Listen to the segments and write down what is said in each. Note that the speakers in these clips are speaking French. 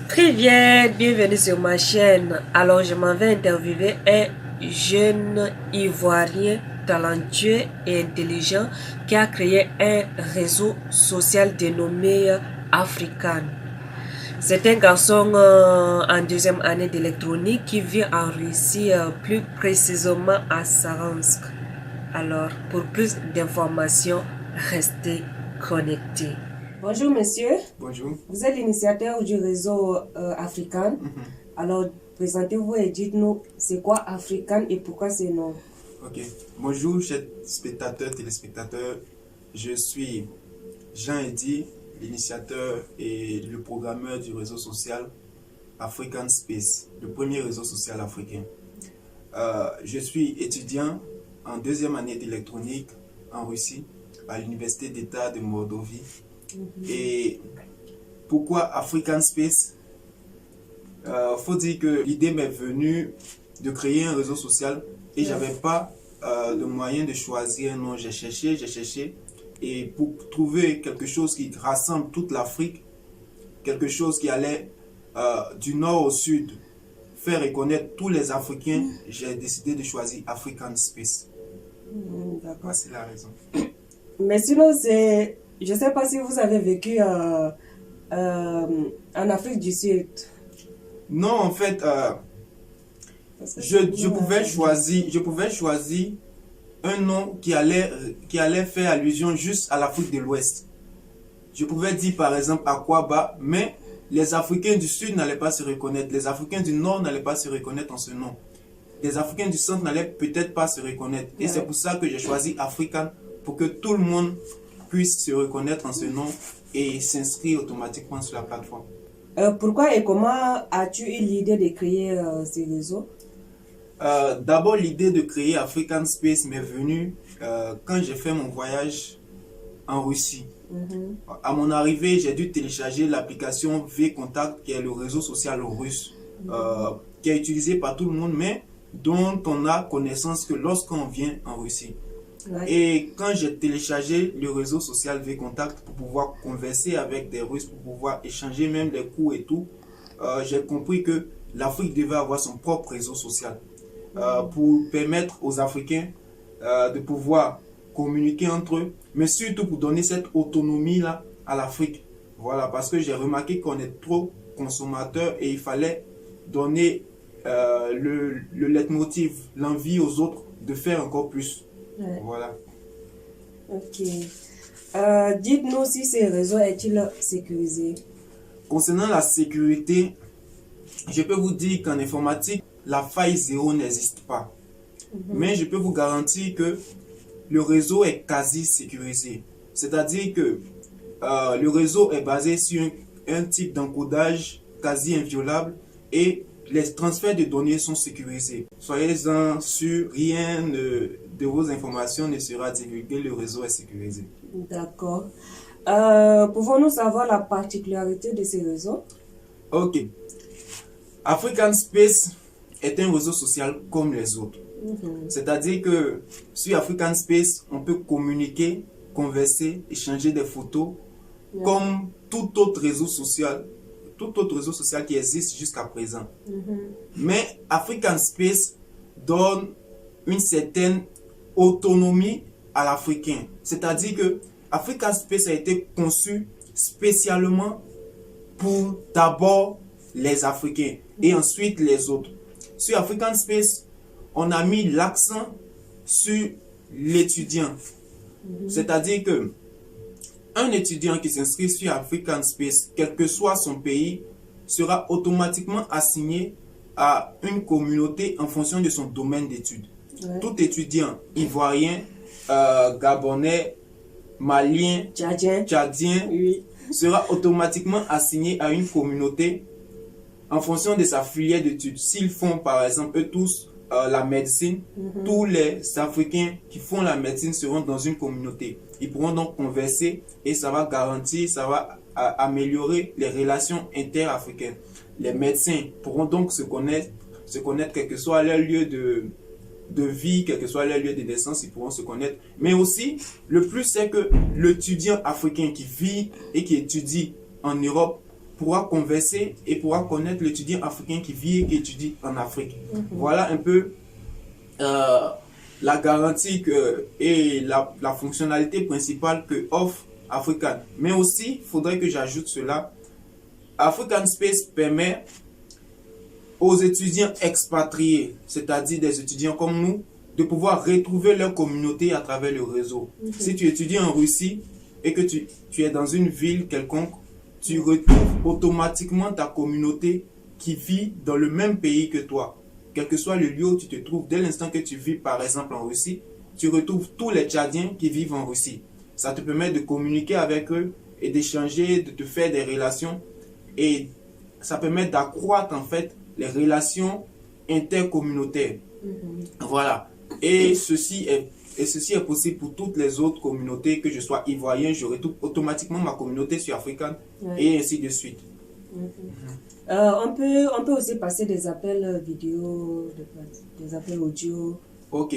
Très bien, bienvenue sur ma chaîne. Alors, je m'en vais interviewer un jeune Ivoirien talentueux et intelligent qui a créé un réseau social dénommé African. C'est un garçon en deuxième année d'électronique qui vit en Russie, plus précisément à Saransk. Alors, pour plus d'informations, restez connectés. Bonjour monsieur. Bonjour. Vous êtes l'initiateur du réseau African. Alors, présentez-vous et dites-nous c'est quoi African et pourquoi c'est nom. Ok. Bonjour, chers spectateurs, téléspectateurs. Je suis Jean-Eddy, l'initiateur et le programmeur du réseau social African Space, le premier réseau social africain. Je suis étudiant en deuxième année d'électronique en Russie, à l'université d'État de Mordovie. Et pourquoi African Space? Faut dire que l'idée m'est venue de créer un réseau social et j'avais pas de moyen de choisir un nom. J'ai cherché et pour trouver quelque chose qui rassemble toute l'Afrique, quelque chose qui allait du nord au sud faire reconnaître tous les Africains, j'ai décidé de choisir African Space. D'accord. C'est la raison. Mais sinon, je ne sais pas si vous avez vécu en Afrique du Sud. Non, en fait, je pouvais choisir un nom qui allait faire allusion juste à l'Afrique de l'Ouest. Je pouvais dire par exemple Akwaba, mais les Africains du Sud n'allaient pas se reconnaître. Les Africains du Nord n'allaient pas se reconnaître en ce nom. Les Africains du Centre n'allaient peut-être pas se reconnaître. Et c'est pour ça que j'ai choisi African, pour que tout le monde puisse se reconnaître en ce nom et s'inscrire automatiquement sur la plateforme. Pourquoi et comment as-tu eu l'idée de créer ces réseaux? D'abord, l'idée de créer African Space m'est venue quand j'ai fait mon voyage en Russie. À mon arrivée, j'ai dû télécharger l'application VKontakte, qui est le réseau social russe, qui est utilisé par tout le monde, mais dont on a connaissance que lorsqu'on vient en Russie. Et quand j'ai téléchargé le réseau social VKontakte pour pouvoir converser avec des Russes, pour pouvoir échanger même des cours et tout, j'ai compris que l'Afrique devait avoir son propre réseau social pour permettre aux Africains de pouvoir communiquer entre eux, mais surtout pour donner cette autonomie-là à l'Afrique. Voilà, parce que j'ai remarqué qu'on est trop consommateurs et il fallait donner le leitmotiv, l'envie aux autres de faire encore plus. Voilà. Ok. Dites-nous si ces réseaux est-il sécurisés? Concernant la sécurité, je peux vous dire qu'en informatique, la faille zéro n'existe pas. Mais je peux vous garantir que le réseau est quasi sécurisé. C'est-à-dire que le réseau est basé sur un type d'encodage quasi inviolable et les transferts de données sont sécurisés. Soyez-en sûrs, rien de vos informations ne sera divulgué, le réseau est sécurisé. D'accord. Pouvons-nous savoir la particularité de ces réseaux? Ok. African Space est un réseau social comme les autres. C'est-à-dire que sur African Space, on peut communiquer, converser, échanger des photos, comme tout autre réseau social qui existe jusqu'à présent. Mais African Space donne une certaine autonomie à l'Africain. C'est-à-dire que African Space a été conçu spécialement pour d'abord les Africains et ensuite les autres. Sur African Space, on a mis l'accent sur l'étudiant. C'est-à-dire que un étudiant qui s'inscrit sur African Space, quel que soit son pays, sera automatiquement assigné à une communauté en fonction de son domaine d'études. Tout étudiant ivoirien, gabonais, malien, tchadien sera automatiquement assigné à une communauté en fonction de sa filière d'études. S'ils font par exemple eux tous la médecine, tous les Africains qui font la médecine seront dans une communauté. Ils pourront donc converser et ça va garantir, ça va améliorer les relations interafricaines. Les médecins pourront donc se connaître quel que soit leur lieu de vie, quel que soit leur lieu de naissance, ils pourront se connaître. Mais aussi, le plus c'est que l'étudiant africain qui vit et qui étudie en Europe pourra converser et pourra connaître l'étudiant africain qui vit et qui étudie en Afrique. Voilà un peu la garantie et la fonctionnalité principale que offre African. Mais aussi, il faudrait que j'ajoute cela. African Space permet aux étudiants expatriés, c'est-à-dire des étudiants comme nous, de pouvoir retrouver leur communauté à travers le réseau. Si tu étudies en Russie et que tu es dans une ville quelconque, tu retrouves automatiquement ta communauté qui vit dans le même pays que toi. Quel que soit le lieu où tu te trouves, dès l'instant que tu vis par exemple en Russie, tu retrouves tous les Tchadiens qui vivent en Russie. Ça te permet de communiquer avec eux et d'échanger, de te faire des relations. Et ça permet d'accroître en fait les relations intercommunautaires. Voilà. Et ceci est possible pour toutes les autres communautés, que je sois ivoirien, je retrouve automatiquement ma communauté sud-africaine et ainsi de suite. On peut aussi passer des appels vidéo, des appels audio. Ok.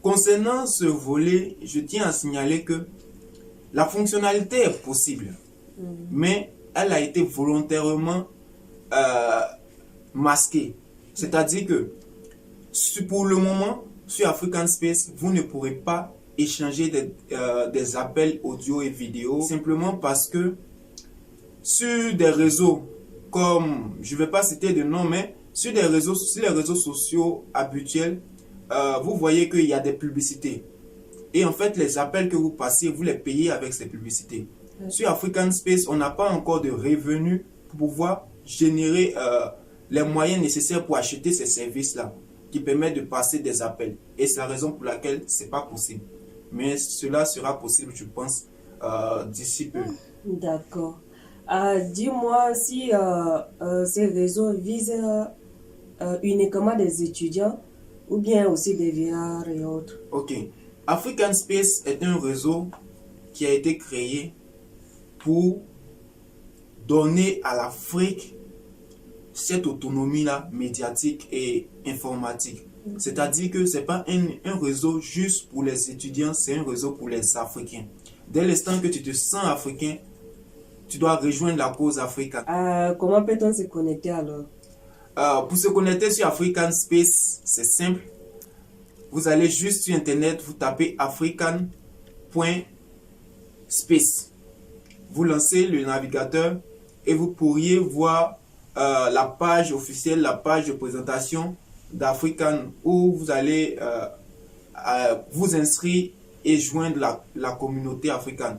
Concernant ce volet, je tiens à signaler que la fonctionnalité est possible, mais elle a été volontairement masquée. C'est-à-dire que pour le moment, sur African Space, vous ne pourrez pas échanger des appels audio et vidéo, simplement parce que sur des réseaux comme, je ne vais pas citer de nom, mais sur les réseaux sociaux habituels, vous voyez qu'il y a des publicités. Et en fait, les appels que vous passez, vous les payez avec ces publicités. Sur African Space, on n'a pas encore de revenus pour pouvoir générer les moyens nécessaires pour acheter ces services-là, qui permettent de passer des appels. Et c'est la raison pour laquelle ce n'est pas possible. Mais cela sera possible, je pense, d'ici peu. D'accord. Dis-moi si ces réseaux visent uniquement des étudiants ou bien aussi des VR et autres. Ok. African Space est un réseau qui a été créé pour donner à l'Afrique cette autonomie-là médiatique et informatique. C'est-à-dire que ce n'est pas un réseau juste pour les étudiants, c'est un réseau pour les Africains. Dès l'instant que tu te sens africain, tu dois rejoindre la cause africaine. Comment peut-on se connecter alors? Pour se connecter sur African Space, c'est simple. Vous allez juste sur Internet, vous tapez african.space. Vous lancez le navigateur et vous pourriez voir la page officielle, la page de présentation d'African, où vous allez vous inscrire et joindre la communauté africaine.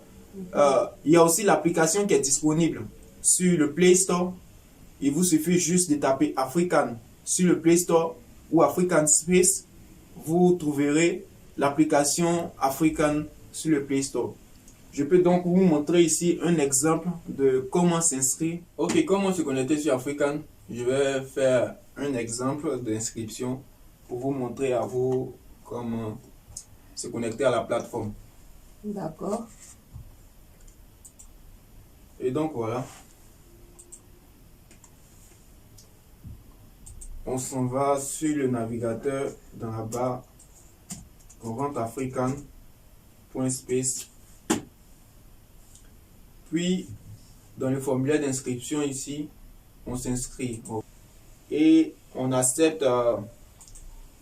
Il y a aussi l'application qui est disponible sur le Play Store. Il vous suffit juste de taper African sur le Play Store ou African Space. Vous trouverez l'application African sur le Play Store. Je peux donc vous montrer ici un exemple de comment s'inscrire. Ok, comment se connecter sur African? Je vais faire un exemple d'inscription pour vous montrer à vous comment se connecter à la plateforme. D'accord. Et donc voilà. On s'en va sur le navigateur dans la barre. On rentre african.space. Puis, dans le formulaire d'inscription ici, on s'inscrit. Et on accepte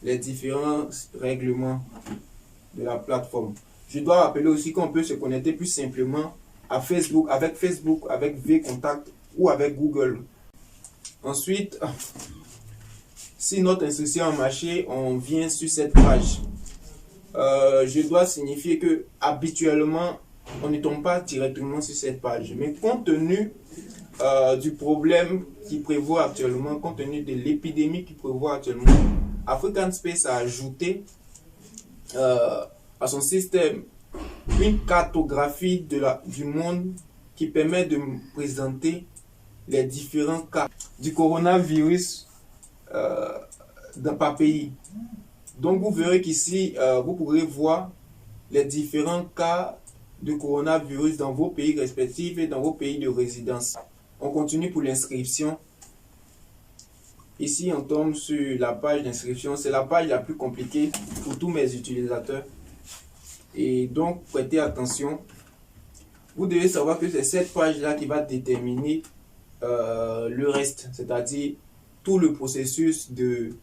les différents règlements de la plateforme. Je dois rappeler aussi qu'on peut se connecter plus simplement à Facebook, avec VKontakte ou avec Google. Ensuite, si notre inscription a marché, on vient sur cette page. Je dois signifier que habituellement, on ne tombe pas directement sur cette page. Mais compte tenu du problème qui prévoit actuellement, compte tenu de l'épidémie qui prévoit actuellement, African Space a ajouté à son système une cartographie du monde qui permet de présenter les différents cas du coronavirus par pays. Donc vous verrez qu'ici, vous pourrez voir les différents cas de coronavirus dans vos pays respectifs et dans vos pays de résidence. On continue pour l'inscription. Ici, on tombe sur la page d'inscription. C'est la page la plus compliquée pour tous mes utilisateurs. Et donc, prêtez attention. Vous devez savoir que c'est cette page-là qui va déterminer le reste, c'est-à-dire tout le processus de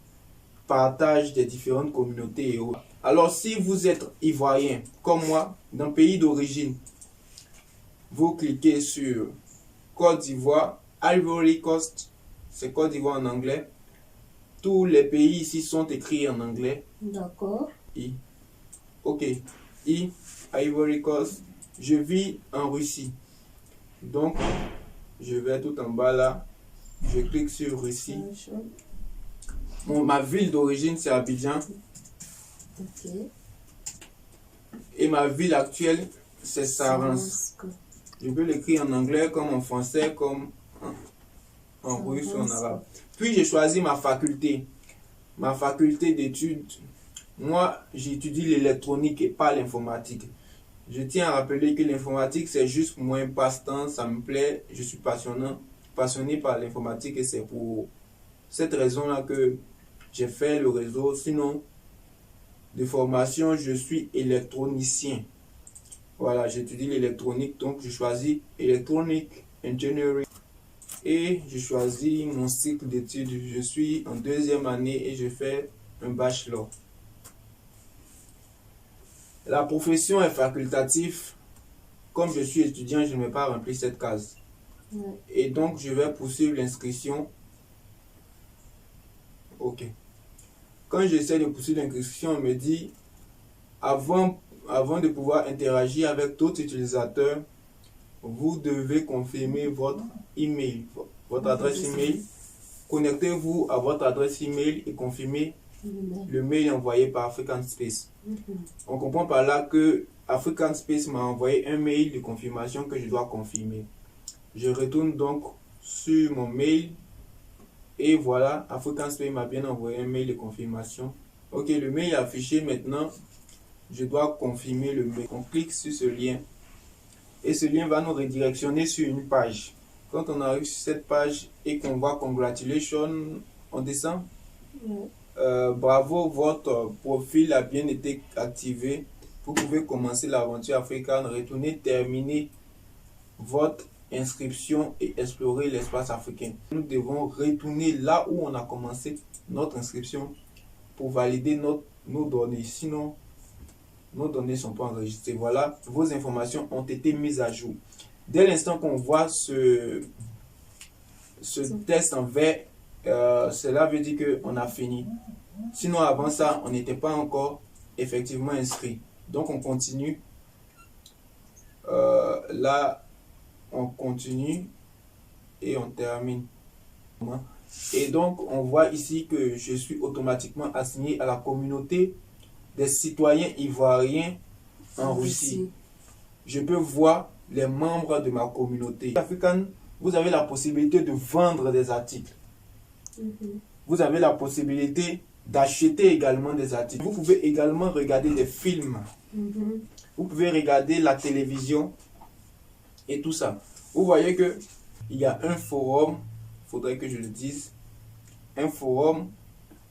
partage des différentes communautés et autres. Alors, si vous êtes ivoirien, comme moi, d'un pays d'origine, vous cliquez sur Côte d'Ivoire, Ivory Coast, c'est Côte d'Ivoire en anglais. Tous les pays ici sont écrits en anglais. D'accord. I. Ok. I, Ivory Coast. Je vis en Russie. Donc, je vais tout en bas là. Je clique sur Russie. Bon, ma ville d'origine, c'est Abidjan. Ok. Et ma ville actuelle, c'est Saransk. Je peux l'écrire en anglais, comme en français, comme en russe ou en arabe. Puis j'ai choisi ma faculté. Ma faculté d'études. Moi, j'étudie l'électronique et pas l'informatique. Je tiens à rappeler que l'informatique, c'est juste pour moi un passe-temps, ça me plaît. Je suis passionné par l'informatique et c'est pour cette raison-là que j'ai fait le réseau. Sinon, de formation, je suis électronicien. Voilà, j'étudie l'électronique, donc je choisis Electronic Engineering et je choisis mon cycle d'études. Je suis en 2e année et je fais un bachelor. La profession est facultative. Comme je suis étudiant, je ne vais pas remplir cette case. Et donc, je vais poursuivre l'inscription. Ok. Quand j'essaie de poursuivre l'inscription, on me dit, avant de pouvoir interagir avec d'autres utilisateurs, vous devez confirmer votre email, votre adresse email. Connectez-vous à votre adresse email et confirmez le mail envoyé par African Space. On comprend par là que African Space m'a envoyé un mail de confirmation que je dois confirmer. Je retourne donc sur mon mail et voilà, African Space m'a bien envoyé un mail de confirmation. Ok, le mail est affiché maintenant. Je dois confirmer le mail. On clique sur ce lien et ce lien va nous redirectionner sur une page. Quand on arrive sur cette page et qu'on voit Congratulations, on descend. Bravo, votre profil a bien été activé. Vous pouvez commencer l'aventure africaine, retourner, terminer votre inscription et explorer l'espace africain. Nous devons retourner là où on a commencé notre inscription pour valider nos données. Sinon, nos données ne sont pas enregistrées. Voilà, vos informations ont été mises à jour. Dès l'instant qu'on voit ce test en vert, cela veut dire qu'on a fini. Sinon, avant ça, on n'était pas encore effectivement inscrit. Donc, on continue. Là, on continue et on termine. Et donc, on voit ici que je suis automatiquement assigné à la communauté des citoyens ivoiriens en Russie. Je peux voir les membres de ma communauté. Africaine, vous avez la possibilité de vendre des articles. Vous avez la possibilité d'acheter également des articles. Vous pouvez également regarder des films. Vous pouvez regarder la télévision et tout ça. Vous voyez que il y a un forum, il faudrait que je le dise, un forum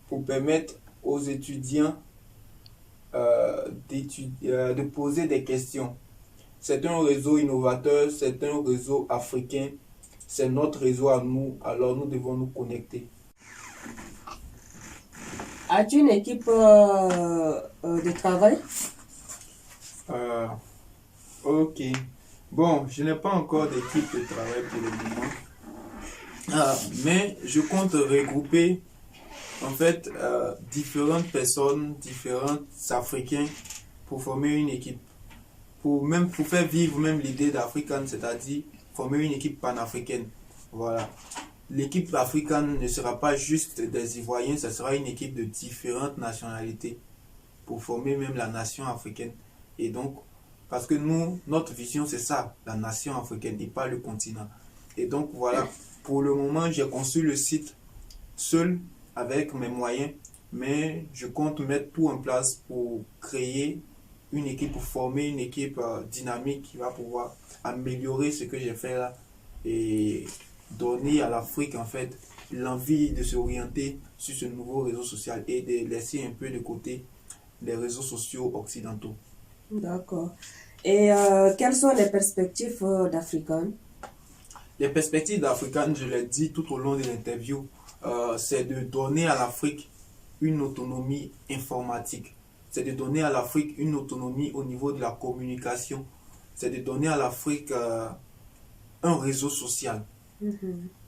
pour permettre aux étudiants de poser des questions. C'est un réseau innovateur, c'est un réseau africain, c'est notre réseau à nous, alors nous devons nous connecter. As-tu une équipe de travail? Ok. Bon, je n'ai pas encore d'équipe de travail pour le moment. Mais je compte regrouper en fait différentes personnes, différents Africains pour former une équipe. Pour faire vivre même l'idée d'Africaine, c'est-à-dire former une équipe panafricaine. Voilà. L'équipe africaine ne sera pas juste des Ivoiriens, ce sera une équipe de différentes nationalités pour former même la nation africaine. Et donc, parce que nous, notre vision, c'est ça, la nation africaine et pas le continent. Et donc, voilà, pour le moment, j'ai conçu le site seul avec mes moyens, mais je compte mettre tout en place pour créer une équipe, pour former une équipe dynamique qui va pouvoir améliorer ce que j'ai fait là et donner à l'Afrique en fait l'envie de s'orienter sur ce nouveau réseau social et de laisser un peu de côté les réseaux sociaux occidentaux. D'accord. Et quelles sont les perspectives d'Africaine? Les perspectives d'African, je l'ai dit tout au long de l'interview, c'est de donner à l'Afrique une autonomie informatique. C'est de donner à l'Afrique une autonomie au niveau de la communication. C'est de donner à l'Afrique un réseau social.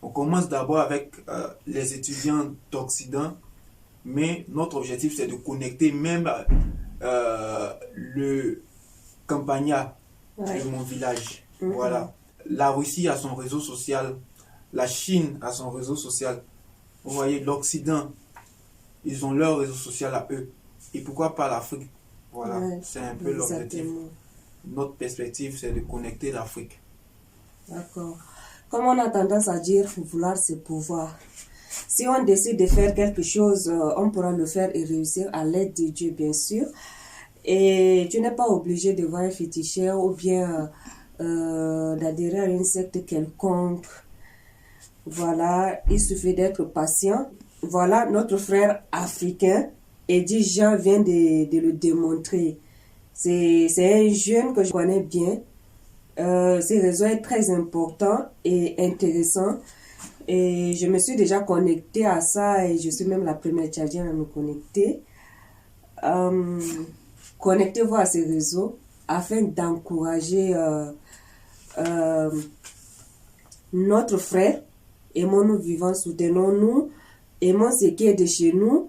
On commence d'abord avec les étudiants d'Occident, mais notre objectif c'est de connecter même le Campania de mon village. Voilà. La Russie a son réseau social, la Chine a son réseau social. Vous voyez, l'Occident, ils ont leur réseau social à eux. Et pourquoi pas l'Afrique? Voilà, c'est un peu l'objectif. Notre perspective, c'est de connecter l'Afrique. D'accord. Comme on a tendance à dire, vouloir c'est pouvoir. Si on décide de faire quelque chose, on pourra le faire et réussir à l'aide de Dieu, bien sûr. Et tu n'es pas obligé de voir un féticheur ou bien d'adhérer à une secte quelconque. Voilà, il suffit d'être patient. Voilà, notre frère africain, Eddie Jean, vient de le démontrer. C'est un jeune que je connais bien. Ce réseau est très important et intéressant. Et je me suis déjà connectée à ça et je suis même la première tchadienne à me connecter. Connectez-vous à ces réseaux afin d'encourager notre frère. Aimons-nous vivants, soutenons-nous, aimons ce qui est de chez nous,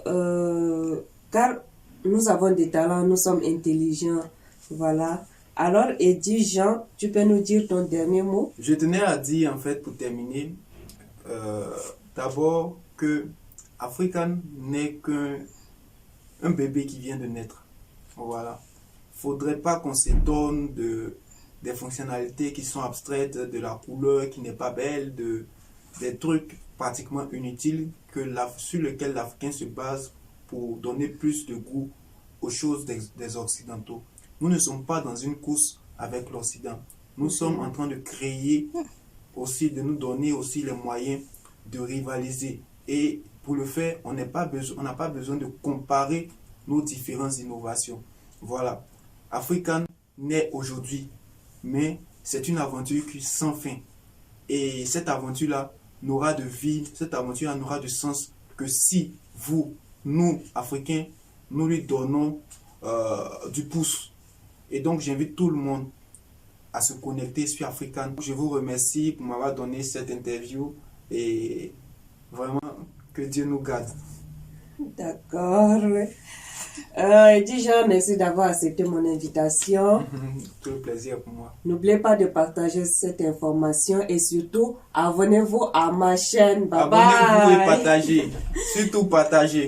car nous avons des talents, nous sommes intelligents. Voilà. Alors, Eddie Jean, tu peux nous dire ton dernier mot? Je tenais à dire, en fait, pour terminer, d'abord que African n'est qu'un bébé qui vient de naître. Voilà. Faudrait pas qu'on s'étonne des fonctionnalités qui sont abstraites, de la couleur qui n'est pas belle, des trucs pratiquement inutiles sur lesquels l'Africain se base pour donner plus de goût aux choses des Occidentaux. Nous ne sommes pas dans une course avec l'Occident. Nous sommes en train de créer aussi, de nous donner aussi les moyens de rivaliser. Et pour le faire, on n'a pas besoin de comparer nos différentes innovations. Voilà. African naît aujourd'hui, mais c'est une aventure qui sans fin. Et cette aventure-là n'aura de vie, cette aventure-là n'aura de sens que si vous, nous, Africains, nous lui donnons du pouce. Et donc, j'invite tout le monde à se connecter sur African. Je vous remercie pour m'avoir donné cette interview et vraiment que Dieu nous garde. D'accord. Déjà, merci d'avoir accepté mon invitation. Tout le plaisir pour moi. N'oubliez pas de partager cette information et surtout, abonnez-vous à ma chaîne. Bye bye. Abonnez-vous et partagez. Surtout partagez.